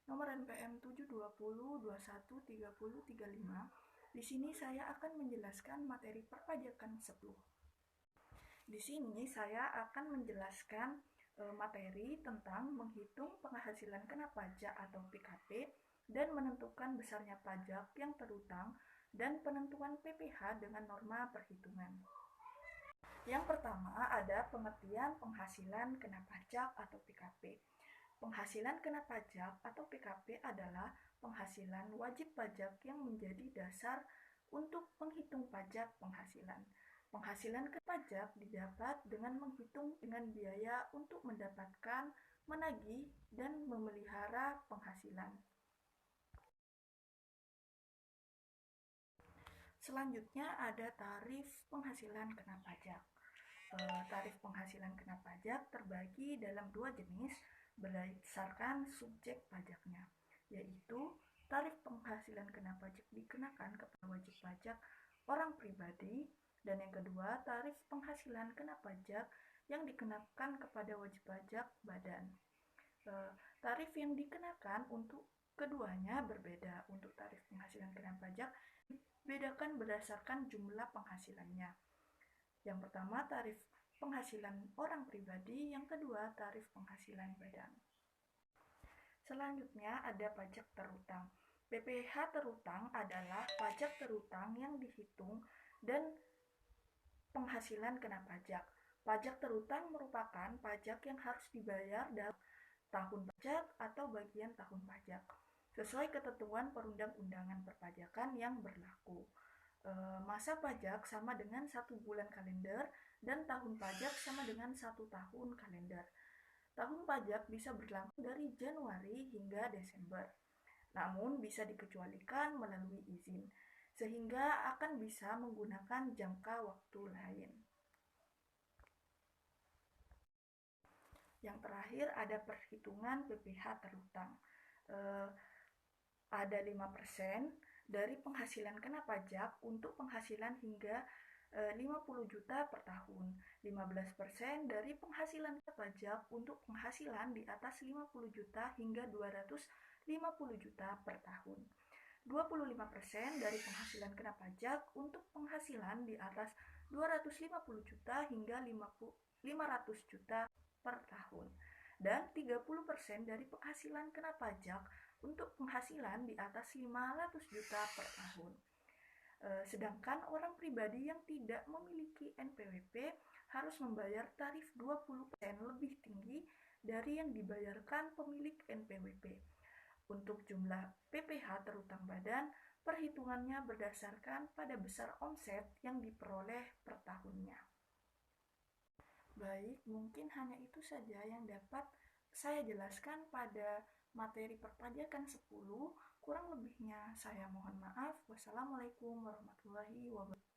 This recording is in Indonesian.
nomor NPM 720213035. Di sini saya akan menjelaskan materi perpajakan 10. Di sini saya akan menjelaskan materi tentang menghitung penghasilan kena pajak atau PKP dan menentukan besarnya pajak yang terutang dan penentuan PPh dengan norma perhitungan. Yang pertama ada pengertian penghasilan kena pajak atau PKP. Penghasilan kena pajak atau PKP adalah penghasilan wajib pajak yang menjadi dasar untuk menghitung pajak penghasilan. Penghasilan kena pajak didapat dengan menghitung dengan biaya untuk mendapatkan, menagih, dan memelihara penghasilan. Selanjutnya ada tarif penghasilan kena pajak. Tarif penghasilan kena pajak terbagi dalam dua jenis berdasarkan subjek pajaknya, yaitu tarif penghasilan kena pajak dikenakan kepada wajib pajak orang pribadi, dan yang kedua tarif penghasilan kena pajak yang dikenakan kepada wajib pajak badan. Tarif yang dikenakan untuk keduanya berbeda. Untuk tarif penghasilan kena pajak dibedakan berdasarkan jumlah penghasilannya. Yang pertama tarif penghasilan orang pribadi, yang kedua tarif penghasilan badan. Selanjutnya ada pajak terutang. PPh terutang adalah pajak terutang yang dihitung dan penghasilan kena pajak. Pajak terutang merupakan pajak yang harus dibayar dalam tahun pajak atau bagian tahun pajak sesuai ketentuan perundang-undangan perpajakan yang berlaku. Masa pajak sama dengan 1 bulan kalender dan tahun pajak sama dengan 1 tahun kalender. Tahun pajak bisa berlangsung dari Januari hingga Desember, namun bisa dikecualikan melalui izin, sehingga akan bisa menggunakan jangka waktu lain. Yang terakhir ada perhitungan PPh terutang. Ada 5% dari penghasilan kena pajak untuk penghasilan hingga 50 juta per tahun, 15% dari penghasilan kena pajak untuk penghasilan di atas 50 juta hingga 250 juta per tahun, 25% dari penghasilan kena pajak untuk penghasilan di atas 250 juta hingga 500 juta per tahun, dan 30% dari penghasilan kena pajak untuk penghasilan di atas 500 juta per tahun. Sedangkan orang pribadi yang tidak memiliki NPWP harus membayar tarif 20% lebih tinggi dari yang dibayarkan pemilik NPWP. Untuk jumlah PPh terutang badan, perhitungannya berdasarkan pada besar omset yang diperoleh per tahunnya. Baik, mungkin hanya itu saja yang dapat saya jelaskan pada materi perpajakan 10. Kurang lebihnya saya mohon maaf. Wassalamualaikum warahmatullahi wabarakatuh.